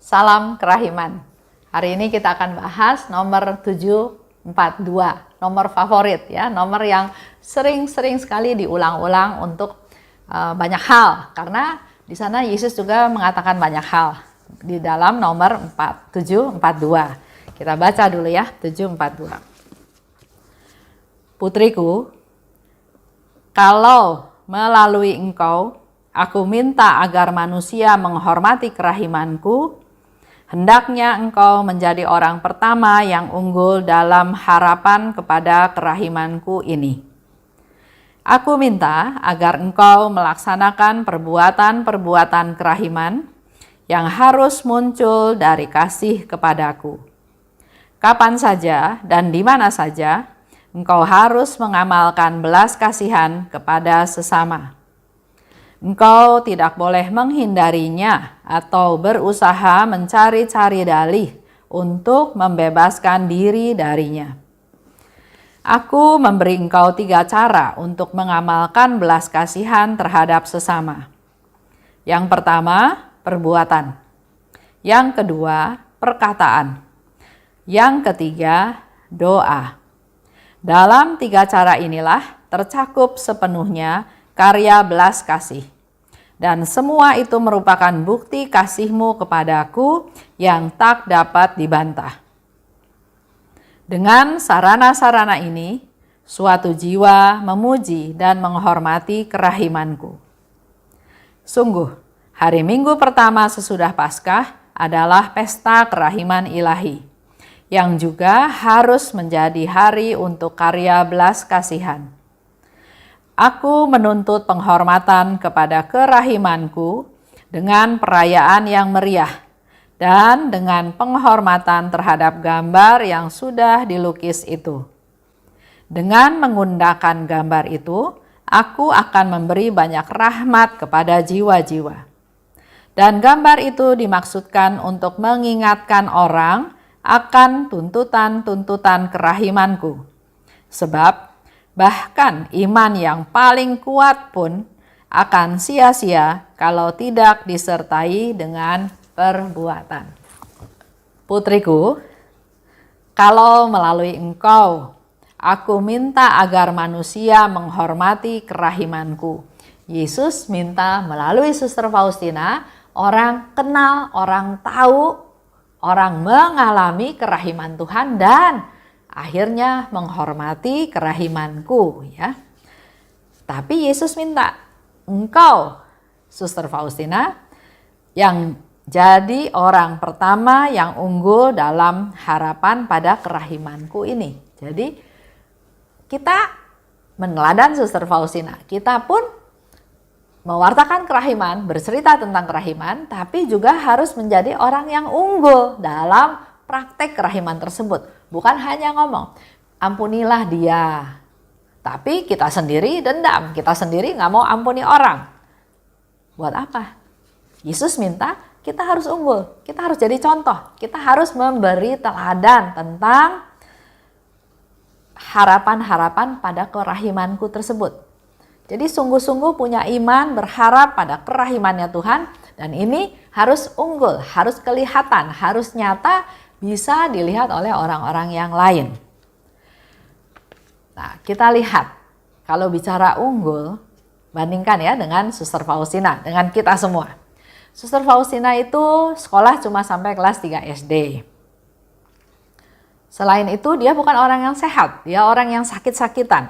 Salam kerahiman. Hari ini kita akan bahas nomor 742, nomor favorit ya, nomor yang sering-sering sekali diulang-ulang untuk banyak hal, karena di sana Yesus juga mengatakan banyak hal di dalam nomor 742. Kita baca dulu ya, 742. Putriku, kalau melalui engkau aku minta agar manusia menghormati kerahimanku, hendaknya engkau menjadi orang pertama yang unggul dalam harapan kepada kerahimanku ini. Aku minta agar engkau melaksanakan perbuatan-perbuatan kerahiman yang harus muncul dari kasih kepadaku. Kapan saja dan di mana saja, engkau harus mengamalkan belas kasihan kepada sesama. Engkau tidak boleh menghindarinya atau berusaha mencari-cari dalih untuk membebaskan diri darinya. Aku memberi engkau 3 cara untuk mengamalkan belas kasihan terhadap sesama. Yang pertama, perbuatan. Yang kedua, perkataan. Yang ketiga, doa. Dalam 3 cara inilah tercakup sepenuhnya karya belas kasih. Dan semua itu merupakan bukti kasihmu kepadaku yang tak dapat dibantah. Dengan sarana-sarana ini, suatu jiwa memuji dan menghormati kerahimanku. Sungguh, hari Minggu pertama sesudah Paskah adalah pesta kerahiman ilahi, yang juga harus menjadi hari untuk karya belas kasihan. Aku menuntut penghormatan kepada kerahimanku dengan perayaan yang meriah dan dengan penghormatan terhadap gambar yang sudah dilukis itu. Dengan menggunakan gambar itu, aku akan memberi banyak rahmat kepada jiwa-jiwa. Dan gambar itu dimaksudkan untuk mengingatkan orang akan tuntutan-tuntutan kerahimanku. Sebab bahkan iman yang paling kuat pun akan sia-sia kalau tidak disertai dengan perbuatan. Putriku, kalau melalui engkau aku minta agar manusia menghormati kerahimanku. Yesus minta melalui Suster Faustina, orang kenal, orang tahu, orang mengalami kerahiman Tuhan dan akhirnya menghormati kerahimanku ya. Tapi Yesus minta engkau, Suster Faustina, yang jadi orang pertama yang unggul dalam harapan pada kerahimanku ini. Jadi kita meneladan Suster Faustina, kita pun mewartakan kerahiman, bercerita tentang kerahiman, tapi juga harus menjadi orang yang unggul dalam praktek kerahiman tersebut. Bukan hanya ngomong, ampunilah dia. Tapi kita sendiri dendam, kita sendiri nggak mau ampuni orang. Buat apa? Yesus minta kita harus unggul, kita harus jadi contoh. Kita harus memberi teladan tentang harapan-harapan pada kerahimanku tersebut. Jadi sungguh-sungguh punya iman, berharap pada kerahimannya Tuhan. Dan ini harus unggul, harus kelihatan, harus nyata, bisa dilihat oleh orang-orang yang lain. Nah, kita lihat kalau bicara unggul, bandingkan ya dengan Suster Faustina, dengan kita semua. Suster Faustina itu sekolah cuma sampai kelas 3 SD. Selain itu dia bukan orang yang sehat, dia orang yang sakit-sakitan.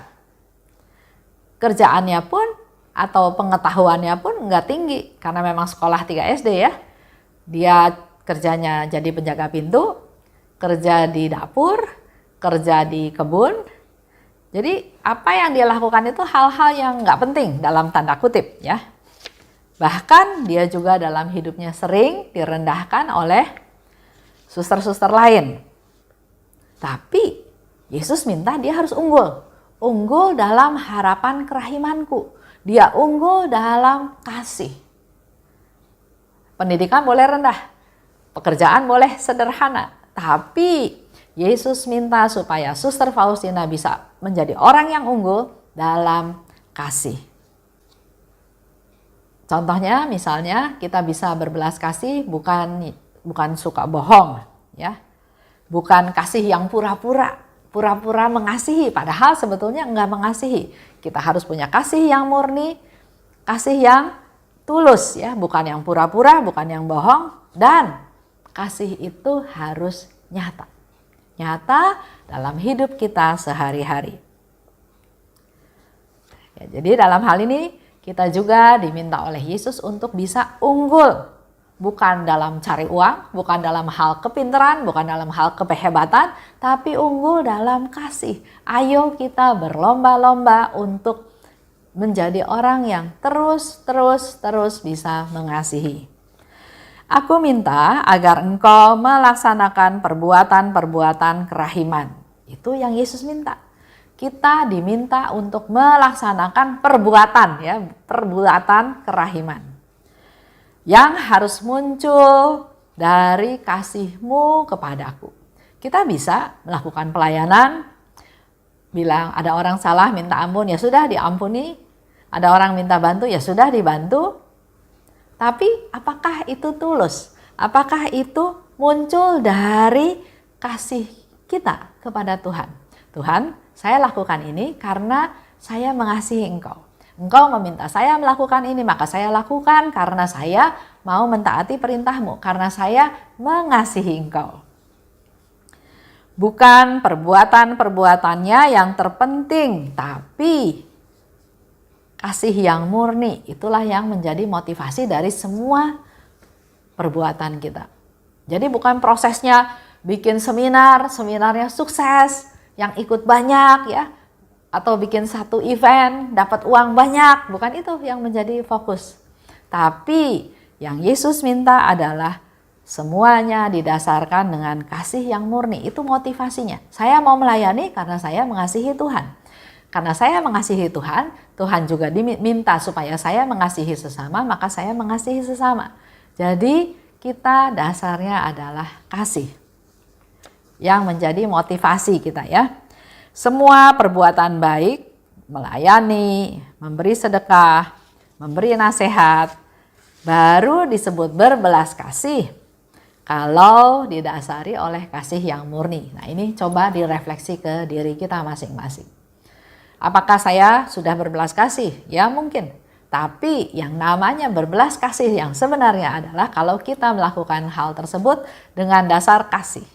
Kerjaannya pun atau pengetahuannya pun nggak tinggi karena memang sekolah 3 SD ya. Dia kerjanya jadi penjaga pintu, kerja di dapur, kerja di kebun. Jadi apa yang dia lakukan itu hal-hal yang nggak penting dalam tanda kutip ya. Bahkan dia juga dalam hidupnya sering direndahkan oleh suster-suster lain. Tapi Yesus minta dia harus unggul. Unggul dalam harapan kerahimanku. Dia unggul dalam kasih. Pendidikan boleh rendah, pekerjaan boleh sederhana, tapi Yesus minta supaya Suster Faustina bisa menjadi orang yang unggul dalam kasih. Contohnya misalnya kita bisa berbelas kasih bukan bukan suka bohong, ya. Bukan kasih yang pura-pura mengasihi, padahal sebetulnya enggak mengasihi. Kita harus punya kasih yang murni, kasih yang tulus, ya, bukan yang pura-pura, bukan yang bohong, dan kasih itu harus nyata. Nyata dalam hidup kita sehari-hari. Ya, jadi dalam hal ini kita juga diminta oleh Yesus untuk bisa unggul. Bukan dalam cari uang, bukan dalam hal kepintaran, bukan dalam hal kehebatan, tapi unggul dalam kasih. Ayo kita berlomba-lomba untuk menjadi orang yang terus bisa mengasihi. Aku minta agar engkau melaksanakan perbuatan-perbuatan kerahiman. Itu yang Yesus minta. Kita diminta untuk melaksanakan perbuatan, ya, perbuatan kerahiman. Yang harus muncul dari kasih-Mu kepadaku. Kita bisa melakukan pelayanan, bilang ada orang salah minta ampun, ya sudah diampuni. Ada orang minta bantu, ya sudah dibantu. Tapi apakah itu tulus? Apakah itu muncul dari kasih kita kepada Tuhan? Tuhan, saya lakukan ini karena saya mengasihi Engkau. Engkau meminta saya melakukan ini, maka saya lakukan karena saya mau mentaati perintah-Mu, karena saya mengasihi Engkau. Bukan perbuatan-perbuatannya yang terpenting, tapi kasih yang murni. Itulah yang menjadi motivasi dari semua perbuatan kita. Jadi bukan prosesnya bikin seminarnya sukses, yang ikut banyak, ya, atau bikin satu event dapat uang banyak, bukan itu yang menjadi fokus. Tapi yang Yesus minta adalah semuanya didasarkan dengan kasih yang murni. Itu motivasinya. Saya mau melayani karena saya mengasihi Tuhan. Karena saya mengasihi Tuhan, Tuhan juga diminta supaya saya mengasihi sesama, maka saya mengasihi sesama. Jadi kita dasarnya adalah kasih yang menjadi motivasi kita, ya. Semua perbuatan baik, melayani, memberi sedekah, memberi nasihat, baru disebut berbelas kasih kalau didasari oleh kasih yang murni. Nah, ini coba direfleksi ke diri kita masing-masing. Apakah saya sudah berbelas kasih? Ya mungkin. Tapi yang namanya berbelas kasih yang sebenarnya adalah kalau kita melakukan hal tersebut dengan dasar kasih.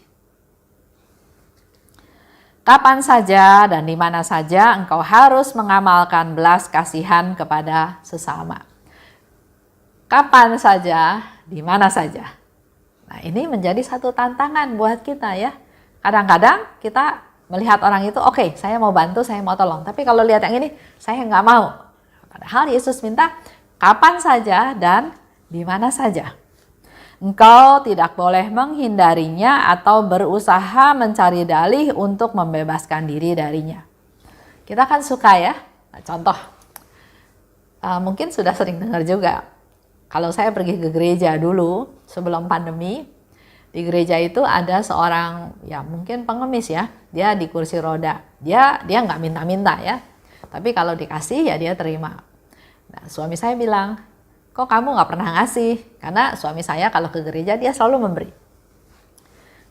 Kapan saja dan di mana saja engkau harus mengamalkan belas kasihan kepada sesama. Kapan saja, di mana saja. Nah, ini menjadi satu tantangan buat kita, ya. Kadang-kadang kita melihat orang itu, oke, saya mau bantu, saya mau tolong. Tapi kalau lihat yang ini, saya nggak mau. Padahal Yesus minta kapan saja dan di mana saja. Engkau tidak boleh menghindarinya atau berusaha mencari dalih untuk membebaskan diri darinya. Kita kan suka, ya. Nah, contoh, mungkin sudah sering dengar juga. Kalau saya pergi ke gereja dulu sebelum pandemi, di gereja itu ada seorang, ya mungkin pengemis, ya, dia di kursi roda, dia nggak minta-minta, ya, tapi kalau dikasih ya dia terima. Nah, suami saya bilang, kok kamu nggak pernah ngasih? Karena suami saya kalau ke gereja dia selalu memberi.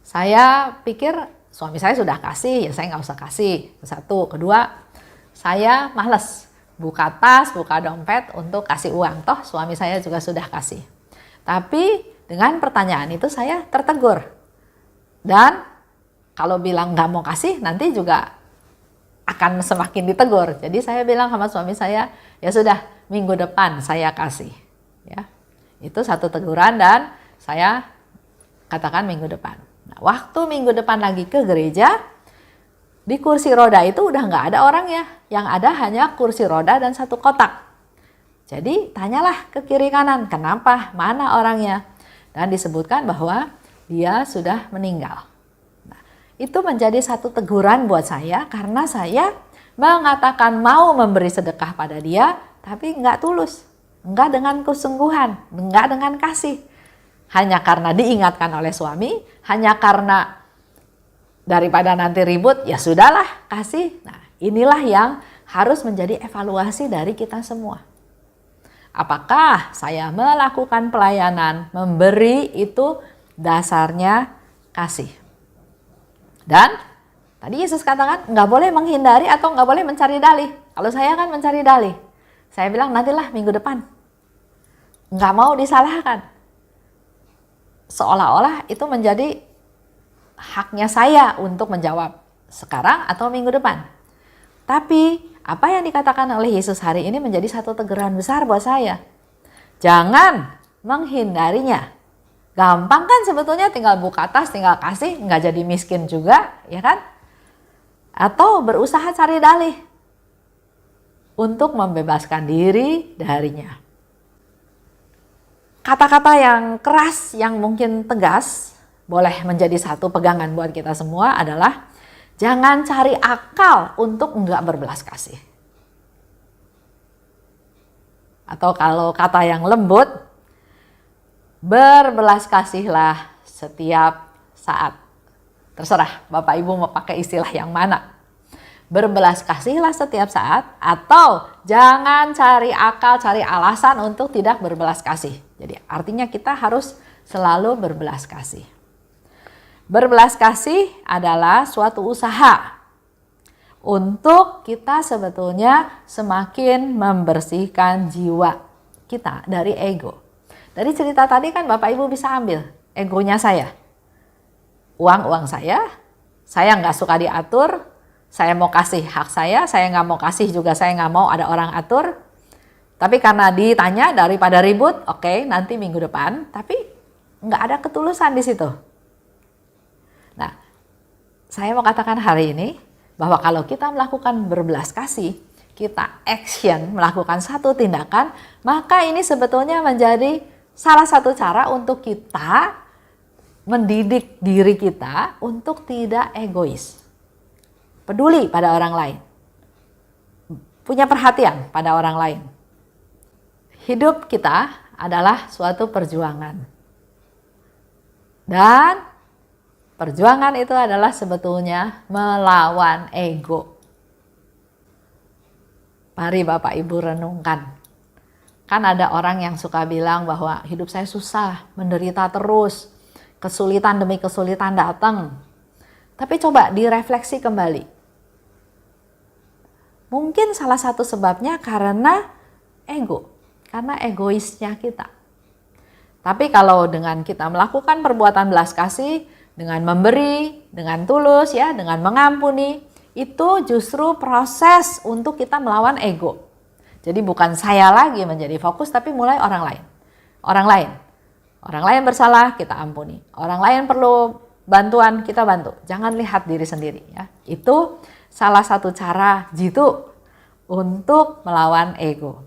Saya pikir suami saya sudah kasih, ya saya nggak usah kasih. Satu, kedua, saya malas buka tas, buka dompet untuk kasih uang, toh suami saya juga sudah kasih. Tapi dengan pertanyaan itu saya tertegur. Dan kalau bilang nggak mau kasih, nanti juga akan semakin ditegur. Jadi saya bilang sama suami saya, ya sudah, minggu depan saya kasih. Ya, itu satu teguran dan saya katakan minggu depan. Nah, waktu minggu depan lagi ke gereja, di kursi roda itu udah nggak ada orangnya. Yang ada hanya kursi roda dan satu kotak. Jadi tanyalah ke kiri kanan, kenapa, mana orangnya? Dan disebutkan bahwa dia sudah meninggal. Nah, itu menjadi satu teguran buat saya karena saya mengatakan mau memberi sedekah pada dia, tapi nggak tulus, nggak dengan kesungguhan, nggak dengan kasih. Hanya karena diingatkan oleh suami, hanya karena daripada nanti ribut, ya sudahlah kasih. Nah, inilah yang harus menjadi evaluasi dari kita semua. Apakah saya melakukan pelayanan, memberi itu dasarnya kasih. Dan tadi Yesus katakan nggak boleh menghindari atau nggak boleh mencari dalih. Kalau saya kan mencari dalih. Saya bilang nantilah minggu depan. Nggak mau disalahkan. Seolah-olah itu menjadi haknya saya untuk menjawab sekarang atau minggu depan. Tapi apa yang dikatakan oleh Yesus hari ini menjadi satu teguran besar buat saya. Jangan menghindarinya. Gampang kan sebetulnya, tinggal buka tas, tinggal kasih, nggak jadi miskin juga, ya kan? Atau berusaha cari dalih untuk membebaskan diri darinya. Kata-kata yang keras, yang mungkin tegas, boleh menjadi satu pegangan buat kita semua adalah jangan cari akal untuk enggak berbelas kasih. Atau kalau kata yang lembut, berbelas kasihlah setiap saat. Terserah Bapak Ibu mau pakai istilah yang mana. Berbelas kasihlah setiap saat, atau jangan cari akal, cari alasan untuk tidak berbelas kasih. Jadi artinya kita harus selalu berbelas kasih. Berbelas kasih adalah suatu usaha untuk kita sebetulnya semakin membersihkan jiwa kita dari ego. Dari cerita tadi kan Bapak Ibu bisa ambil egonya saya. Uang saya nggak suka diatur, saya mau kasih hak saya nggak mau kasih juga, saya nggak mau ada orang atur. Tapi karena ditanya daripada ribut, oke, nanti minggu depan, tapi nggak ada ketulusan di situ. Nah, saya mau katakan hari ini bahwa kalau kita melakukan berbelas kasih, kita action, melakukan satu tindakan, maka ini sebetulnya menjadi salah satu cara untuk kita mendidik diri kita untuk tidak egois. Peduli pada orang lain. Punya perhatian pada orang lain. Hidup kita adalah suatu perjuangan. Dan perjuangan itu adalah sebetulnya melawan ego. Mari Bapak Ibu renungkan. Kan ada orang yang suka bilang bahwa hidup saya susah, menderita terus, kesulitan demi kesulitan datang. Tapi coba direfleksi kembali. Mungkin salah satu sebabnya karena ego, karena egoisnya kita. Tapi kalau dengan kita melakukan perbuatan belas kasih, dengan memberi, dengan tulus ya, dengan mengampuni, itu justru proses untuk kita melawan ego. Jadi bukan saya lagi menjadi fokus, tapi mulai orang lain. Orang lain bersalah, kita ampuni. Orang lain perlu bantuan, kita bantu. Jangan lihat diri sendiri ya. Itu salah satu cara jitu untuk melawan ego.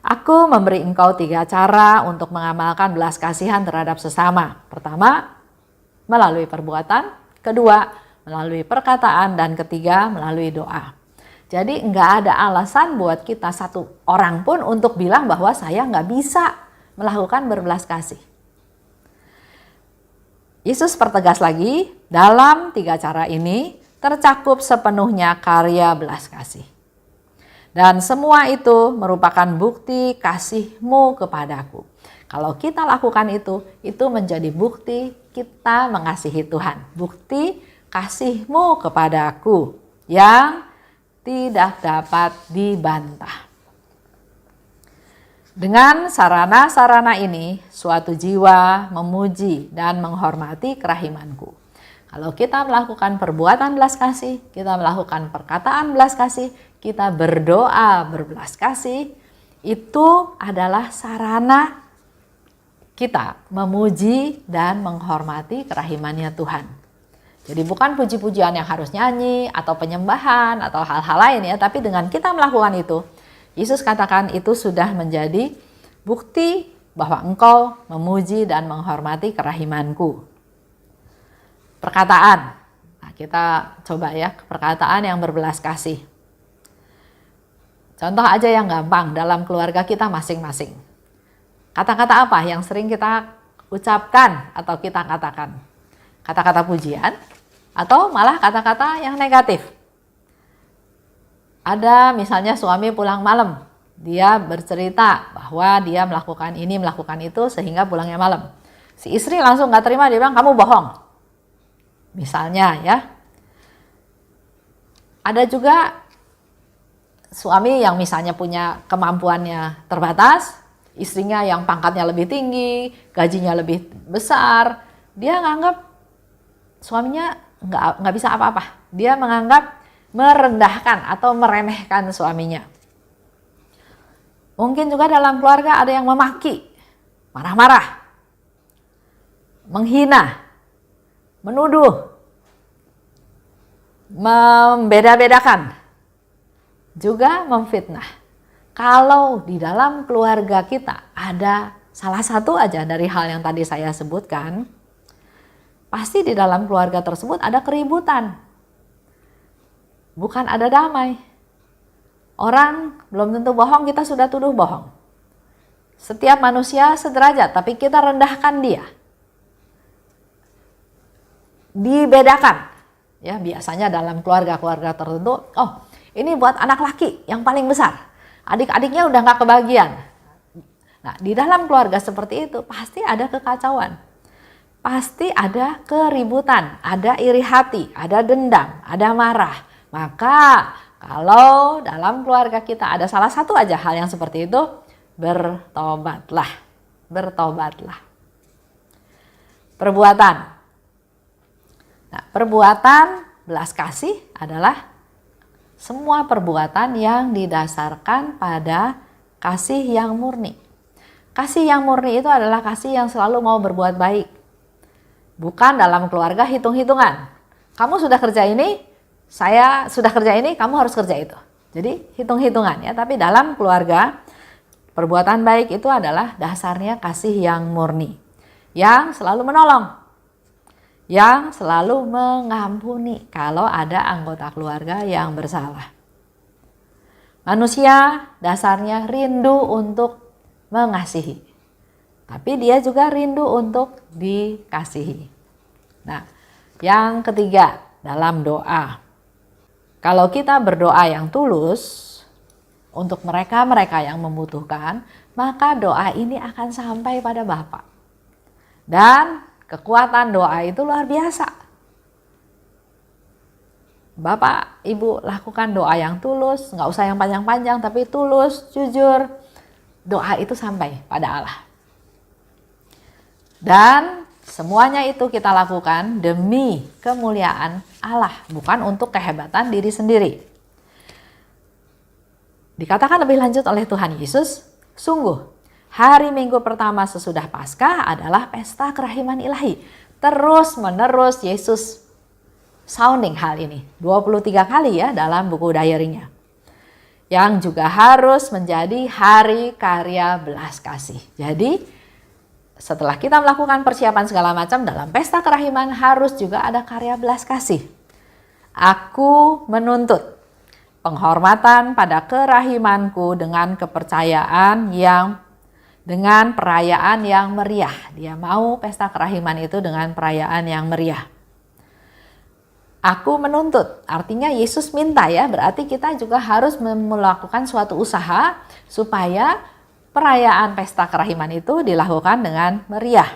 Aku memberi engkau 3 cara untuk mengamalkan belas kasihan terhadap sesama. Pertama, melalui perbuatan. Kedua, melalui perkataan. Dan ketiga, melalui doa. Jadi nggak ada alasan buat kita satu orang pun untuk bilang bahwa saya nggak bisa melakukan berbelas kasih. Yesus pertegas lagi, dalam 3 cara ini tercakup sepenuhnya karya belas kasih. Dan semua itu merupakan bukti kasih-Mu kepadaku. Kalau kita lakukan itu menjadi bukti kita mengasihi Tuhan. Bukti kasih-Mu kepadaku yang tidak dapat dibantah. Dengan sarana-sarana ini, suatu jiwa memuji dan menghormati kerahimanku. Kalau kita melakukan perbuatan belas kasih, kita melakukan perkataan belas kasih, kita berdoa berbelas kasih, itu adalah sarana kita memuji dan menghormati kerahimannya Tuhan. Jadi bukan puji-pujian yang harus nyanyi atau penyembahan atau hal-hal lain ya, tapi dengan kita melakukan itu, Yesus katakan itu sudah menjadi bukti bahwa engkau memuji dan menghormati kerahimanku. Perkataan, nah, kita coba ya perkataan yang berbelas kasih. Contoh aja yang gampang dalam keluarga kita masing-masing. Kata-kata apa yang sering kita ucapkan atau kita katakan? Kata-kata pujian atau malah kata-kata yang negatif. Ada misalnya suami pulang malam, dia bercerita bahwa dia melakukan ini, melakukan itu sehingga pulangnya malam. Si istri langsung nggak terima, dia bilang kamu bohong. Misalnya ya. Ada juga suami yang misalnya punya kemampuannya terbatas, istrinya yang pangkatnya lebih tinggi, gajinya lebih besar, dia nganggap suaminya nggak bisa apa-apa. Dia menganggap merendahkan atau meremehkan suaminya. Mungkin juga dalam keluarga ada yang memaki, marah-marah, menghina, menuduh, membeda-bedakan, juga memfitnah. Kalau di dalam keluarga kita ada salah satu aja dari hal yang tadi saya sebutkan, pasti di dalam keluarga tersebut ada keributan. Bukan ada damai. Orang belum tentu bohong, kita sudah tuduh bohong. Setiap manusia sederajat, tapi kita rendahkan dia. Dibedakan. Ya, biasanya dalam keluarga-keluarga tertentu, oh ini buat anak laki yang paling besar. Adik-adiknya udah gak kebagian. Nah, di dalam keluarga seperti itu pasti ada kekacauan. Pasti ada keributan, ada iri hati, ada dendam, ada marah. Maka kalau dalam keluarga kita ada salah satu aja hal yang seperti itu, bertobatlah. Bertobatlah. Perbuatan. Nah, perbuatan belas kasih adalah semua perbuatan yang didasarkan pada kasih yang murni. Kasih yang murni itu adalah kasih yang selalu mau berbuat baik. Bukan dalam keluarga hitung-hitungan. Kamu sudah kerja ini, saya sudah kerja ini, kamu harus kerja itu. Jadi hitung-hitungan ya. Tapi dalam keluarga, perbuatan baik itu adalah dasarnya kasih yang murni. Yang selalu menolong. Yang selalu mengampuni kalau ada anggota keluarga yang bersalah. Manusia dasarnya rindu untuk mengasihi, tapi dia juga rindu untuk dikasihi. Nah, yang ketiga dalam doa. Kalau kita berdoa yang tulus untuk mereka-mereka yang membutuhkan, maka doa ini akan sampai pada Bapa. Dan kekuatan doa itu luar biasa. Bapak, Ibu lakukan doa yang tulus, nggak usah yang panjang-panjang, tapi tulus, jujur. Doa itu sampai pada Allah. Dan semuanya itu kita lakukan demi kemuliaan Allah, bukan untuk kehebatan diri sendiri. Dikatakan lebih lanjut oleh Tuhan Yesus, sungguh hari Minggu pertama sesudah Paskah adalah pesta kerahiman ilahi. Terus menerus Yesus sounding hal ini 23 kali ya dalam buku diary-nya. Yang juga harus menjadi hari karya belas kasih. Jadi setelah kita melakukan persiapan segala macam dalam pesta kerahiman, harus juga ada karya belas kasih. Aku menuntut penghormatan pada kerahimanku dengan kepercayaan dengan perayaan yang meriah. Dia mau pesta kerahiman itu dengan perayaan yang meriah. Aku menuntut, artinya Yesus minta ya, berarti kita juga harus melakukan suatu usaha supaya perayaan pesta kerahiman itu dilakukan dengan meriah.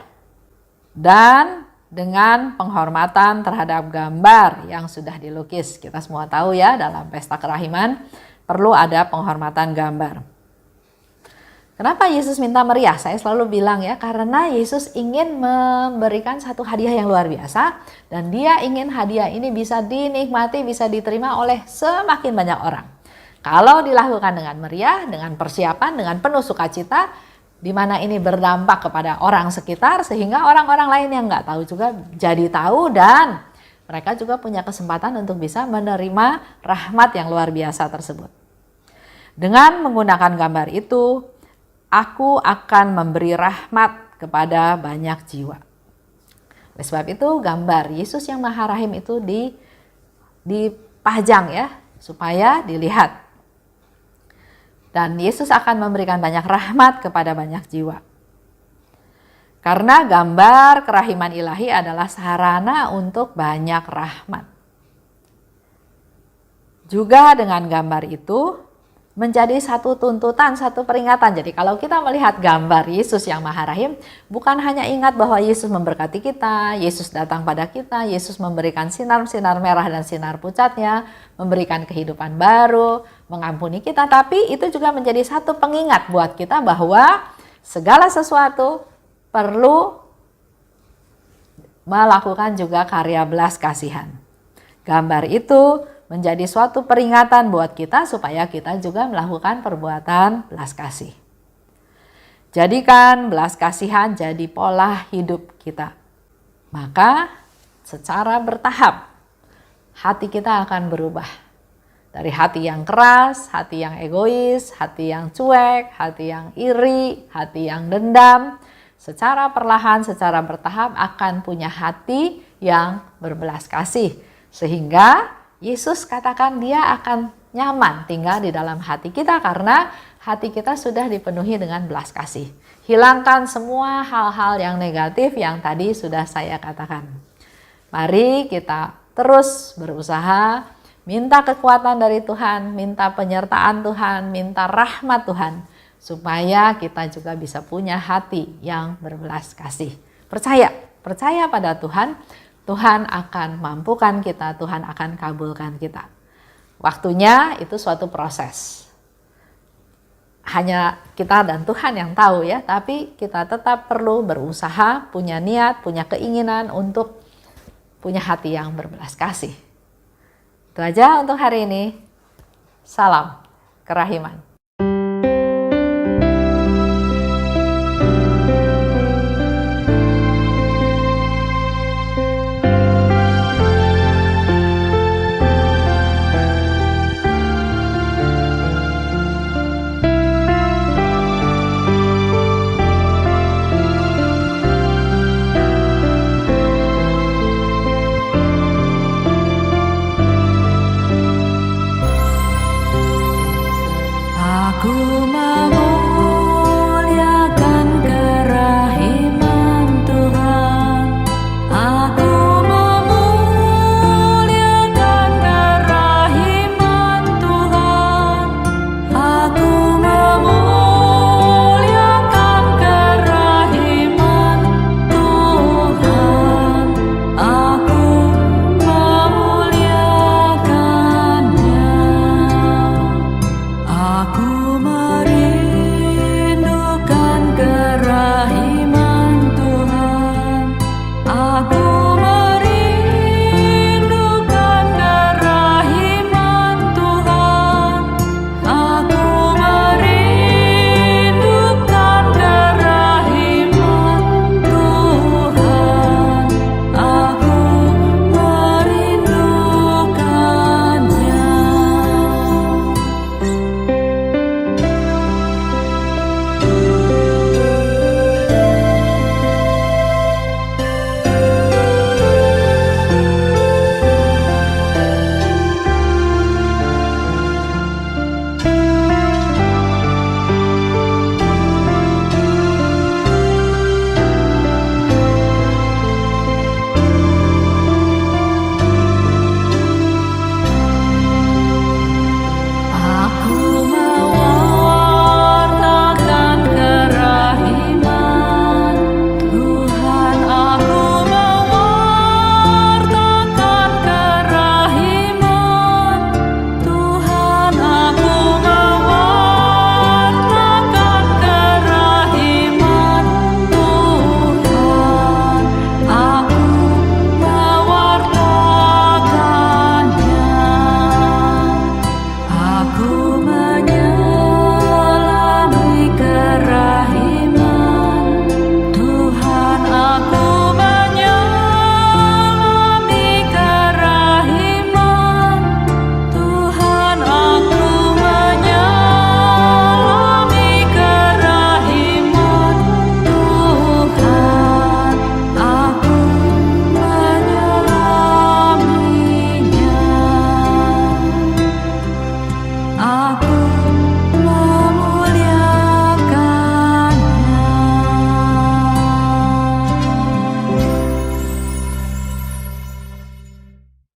Dan dengan penghormatan terhadap gambar yang sudah dilukis. Kita semua tahu ya, dalam pesta kerahiman perlu ada penghormatan gambar. Kenapa Yesus minta meriah? Saya selalu bilang ya, karena Yesus ingin memberikan satu hadiah yang luar biasa. Dan dia ingin hadiah ini bisa dinikmati, bisa diterima oleh semakin banyak orang. Kalau dilakukan dengan meriah, dengan persiapan, dengan penuh sukacita, di mana ini berdampak kepada orang sekitar, sehingga orang-orang lain yang nggak tahu juga jadi tahu, dan mereka juga punya kesempatan untuk bisa menerima rahmat yang luar biasa tersebut. Dengan menggunakan gambar itu, aku akan memberi rahmat kepada banyak jiwa. Oleh sebab itu gambar Yesus yang Maha Rahim itu dipajang ya, supaya dilihat. Dan Yesus akan memberikan banyak rahmat kepada banyak jiwa. Karena gambar kerahiman ilahi adalah sarana untuk banyak rahmat. Juga dengan gambar itu menjadi satu tuntutan, satu peringatan. Jadi kalau kita melihat gambar Yesus yang Maha Rahim, bukan hanya ingat bahwa Yesus memberkati kita, Yesus datang pada kita, Yesus memberikan sinar-sinar merah dan sinar pucatnya, memberikan kehidupan baru, mengampuni kita, tapi itu juga menjadi satu pengingat buat kita bahwa segala sesuatu perlu melakukan juga karya belas kasihan. Gambar itu menjadi suatu peringatan buat kita supaya kita juga melakukan perbuatan belas kasih. Jadikan belas kasihan jadi pola hidup kita. Maka secara bertahap hati kita akan berubah. Dari hati yang keras, hati yang egois, hati yang cuek, hati yang iri, hati yang dendam. Secara perlahan, secara bertahap akan punya hati yang berbelas kasih. Sehingga Yesus katakan dia akan nyaman tinggal di dalam hati kita karena hati kita sudah dipenuhi dengan belas kasih. Hilangkan semua hal-hal yang negatif yang tadi sudah saya katakan. Mari kita terus berusaha, minta kekuatan dari Tuhan, minta penyertaan Tuhan, minta rahmat Tuhan, supaya kita juga bisa punya hati yang berbelas kasih. Percaya pada Tuhan. Tuhan akan mampukan kita, Tuhan akan kabulkan kita. Waktunya itu suatu proses. Hanya kita dan Tuhan yang tahu ya, tapi kita tetap perlu berusaha, punya niat, punya keinginan untuk punya hati yang berbelas kasih. Itu aja untuk hari ini. Salam kerahiman.